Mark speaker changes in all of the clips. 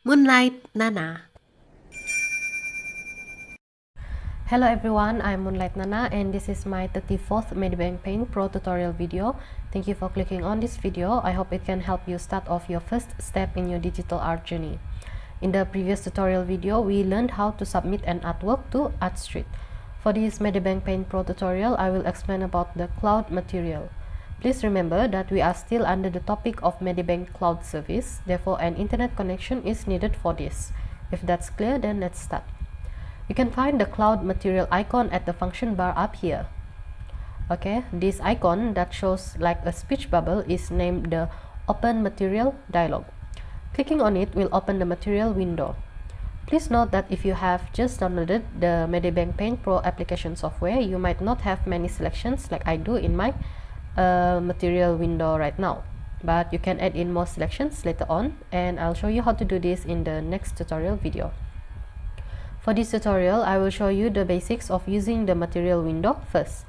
Speaker 1: Moonlight Nana.
Speaker 2: Hello everyone, I'm Moonlight Nana and this is my 34th Medibang Paint Pro tutorial video. Thank you for clicking on this video. I hope it can help you start off your first step in your digital art journey. In the previous tutorial video, we learned how to submit an artwork to ArtStreet. For this Medibang Paint Pro tutorial, I will explain about the cloud material. Please remember that we are still under the topic of Medibang Cloud service, therefore an internet connection is needed for this. If that's clear, then let's start. You can find the cloud material icon at the function bar up here. Okay, this icon that shows like a speech bubble is named the Open Material Dialog. Clicking on it will open the material window. Please note that if you have just downloaded the Medibang Paint Pro application software, you might not have many selections like I do in my material window right now. But you can add in more selections later on, and I'll show you how to do this in the next tutorial video. For this tutorial, I will show you the basics of using the material window first.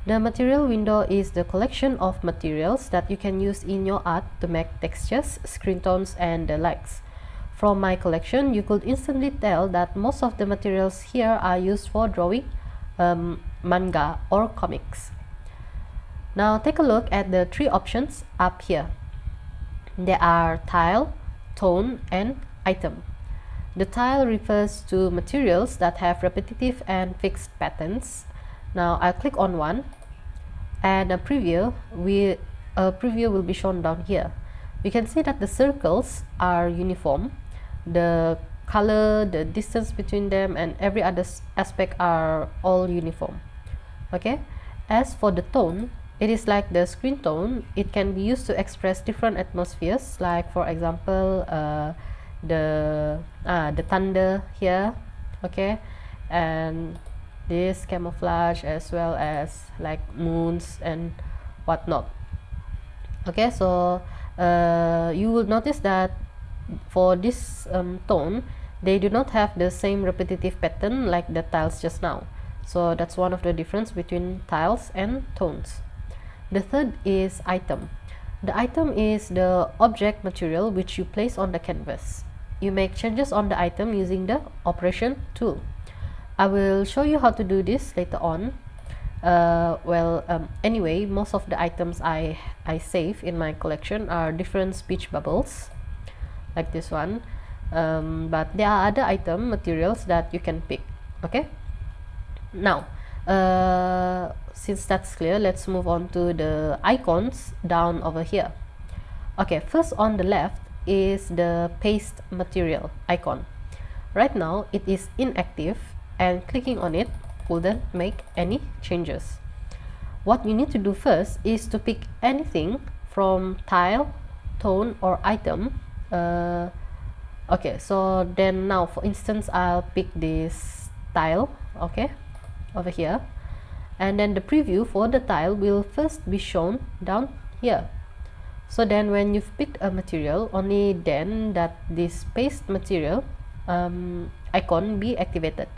Speaker 2: The material window is the collection of materials that you can use in your art to make textures, screen tones, and the likes. From my collection, you could instantly tell that most of the materials here are used for drawing manga or comics. Now take a look at the three options up here. There are tile, tone, and item. The tile refers to materials that have repetitive and fixed patterns. Now I'll click on one, and a preview will be shown down here. You can see that the circles are uniform. The color, the distance between them, and every other aspect are all uniform. Okay. As for the tone, it is like the screen tone. It can be used to express different atmospheres, like for example the thunder here, okay, and this camouflage, as well as like moons and whatnot. Okay, so you will notice that for this tone, they do not have the same repetitive pattern like the tiles just now. So that's one of the difference between tiles and tones. The third is item. The item is the object material which you place on the canvas. You make changes on the item using the operation tool. I will show you how to do this later on. Anyway, most of the items I save in my collection are different speech bubbles, like this one. But there are other item materials that you can pick. Okay. Now, since that's clear, let's move on to the icons down over here. Okay, first on the left is the paste material icon. Right now it is inactive, and clicking on it wouldn't make any changes. What you need to do first is to pick anything from tile, tone, or item. Okay, so then now for instance I'll pick this tile, okay, over here, and then the preview for the tile will first be shown down here. So then when you've picked a material, only then that this paste material icon be activated.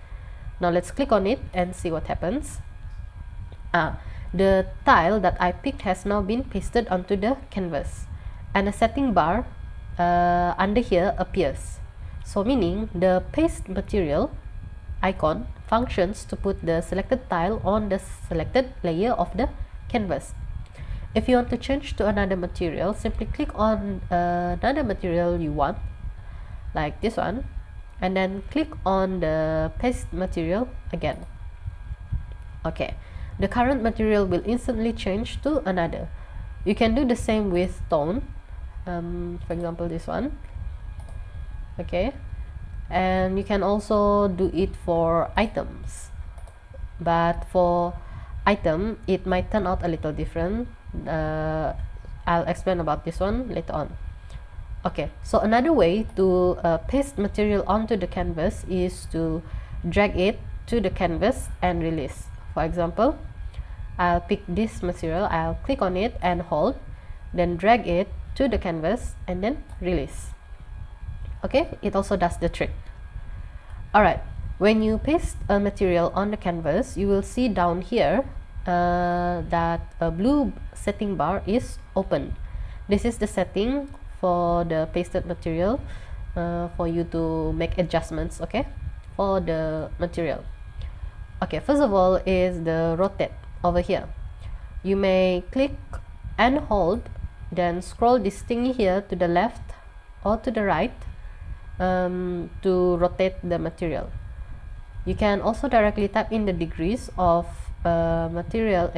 Speaker 2: Now let's click on it and see what happens. The tile that I picked has now been pasted onto the canvas, and a setting bar under here appears. So meaning the paste material icon functions to put the selected tile on the selected layer of the canvas. If you want to change to another material, simply click on another material you want, like this one, and then click on the paste material again. Okay, the current material will instantly change to another. You can do the same with tone, for example this one. Okay, and you can also do it for items, but for item it might turn out a little different. I'll explain about this one later on. Okay, so another way to paste material onto the canvas is to drag it to the canvas and release. For example, I'll pick this material, I'll click on it and hold, then drag it to the canvas and then release. Okay, it also does the trick. Alright, when you paste a material on the canvas, you will see down here that a blue setting bar is open. This is the setting for the pasted material. for you to make adjustments, okay, for the material. Okay, first of all is the rotate over here. You may click and hold, then scroll this thingy here to the left or to the right to rotate the material. You can also directly type in the degrees of material,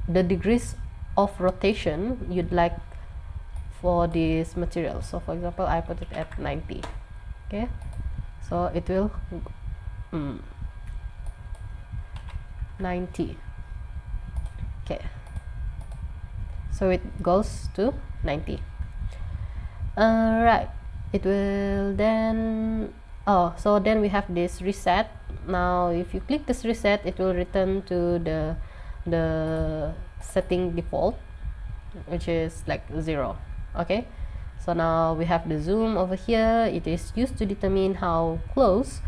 Speaker 2: the degrees of rotation you'd like for this material. So for example, I put it at 90. Okay, so it will 90. Okay, so it goes to 90. Right, it will then, so then we have this reset. Now if you click this reset, it will return to the setting default, which is like 0. Okay, so now we have the zoom over here. It is used to determine how close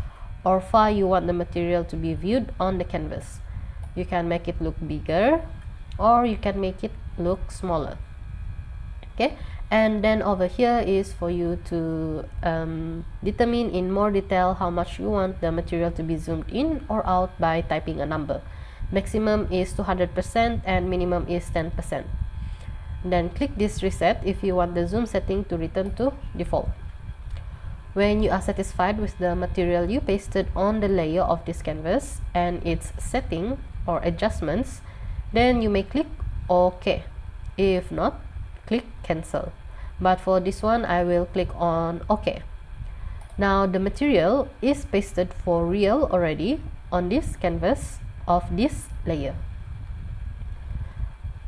Speaker 2: or far you want the material to be viewed on the canvas. You can make it look bigger or you can make it look smaller. Okay, and then over here is for you to determine in more detail how much you want the material to be zoomed in or out by typing a number. Maximum is 200% and minimum is 10%. Then click this reset if you want the zoom setting to return to default. When you are satisfied with the material you pasted on the layer of this canvas and its setting or adjustments, then you may click OK. If not, click cancel. But for this one I will click on OK. Now the material is pasted for real already on this canvas of this layer.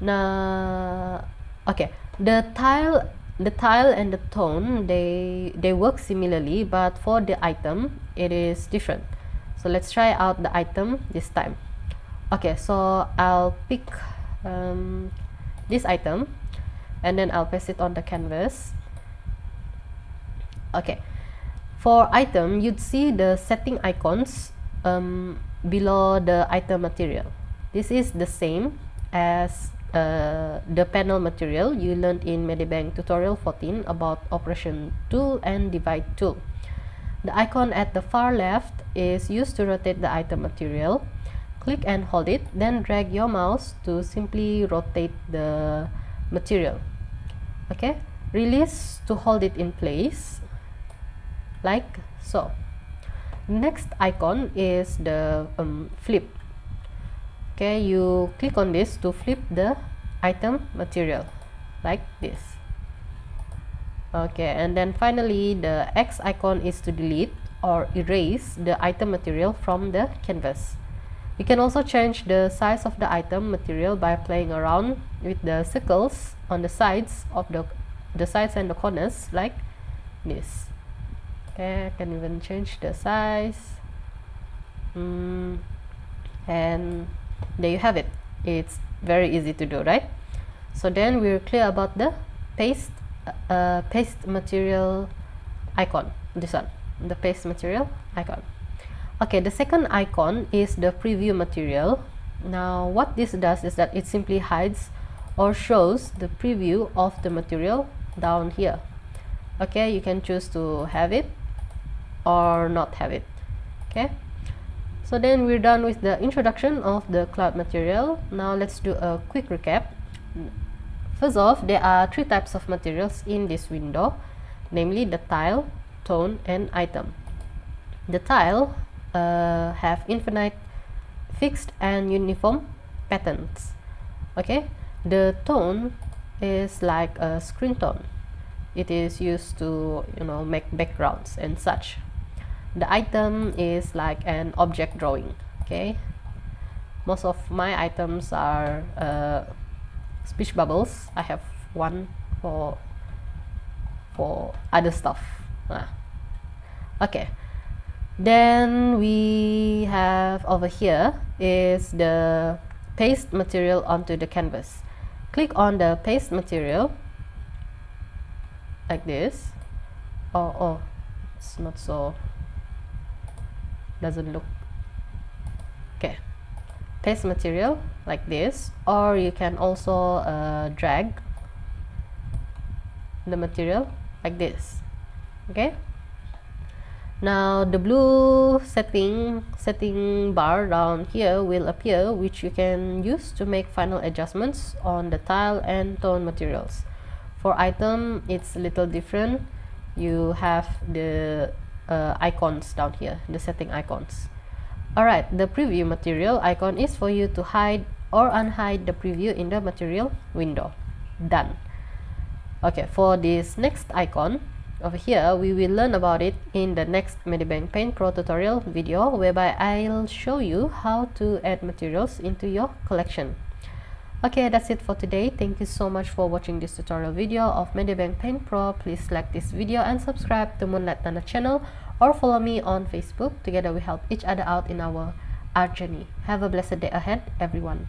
Speaker 2: Now okay, the tile and the tone, they work similarly, but for the item it is different. So let's try out the item this time. Okay, so I'll pick this item and then I'll paste it on the canvas. Okay, for item you'd see the setting icons below the item material. This is the same as the panel material you learned in Medibang tutorial 14 about operation tool and divide tool. The icon at the far left is used to rotate the item material. Click and hold it, then drag your mouse to simply rotate the material. Okay, release to hold it in place like so. Next icon is the flip. Okay, you click on this to flip the item material like this. Okay, and then finally the X icon is to delete or erase the item material from the canvas. You can also change the size of the item material by playing around with the circles on the sides of the sides and the corners like this. Okay, I can even change the size, and there you have it. It's very easy to do, right? So then we're clear about the paste material icon. This one, the paste material icon. Okay, the second icon is the preview material. Now what this does is that it simply hides or shows the preview of the material down here. Okay, you can choose to have it or not have it. Okay, so then we're done with the introduction of the cloud material. Now let's do a quick recap. First off, there are 3 types of materials in this window, namely the tile, tone, and item. The tile have infinite, fixed, and uniform patterns. Okay, the tone is like a screen tone. It is used to make backgrounds and such. The item is like an object drawing. Okay, most of my items are speech bubbles. I have one for other stuff. Okay, then we have over here is the paste material onto the canvas. Click on the paste material like this. Oh, it's not so, doesn't look okay. Paste material like this, or you can also drag the material like this. Okay, Now the blue setting bar down here will appear, which you can use to make final adjustments on the tile and tone materials. For item, it's a little different. You have the icons down here, the setting icons. Alright, the preview material icon is for you to hide or unhide the preview in the material window. Done. Okay, for this next icon over here, we will learn about it in the next Medibang Paint Pro tutorial video, whereby I'll show you how to add materials into your collection. Okay, that's it for today. Thank you so much for watching this tutorial video of Medibang Paint Pro. Please like this video and subscribe to Moonlight Nana channel, or follow me on Facebook. Together we help each other out in our art journey. Have a blessed day ahead, everyone.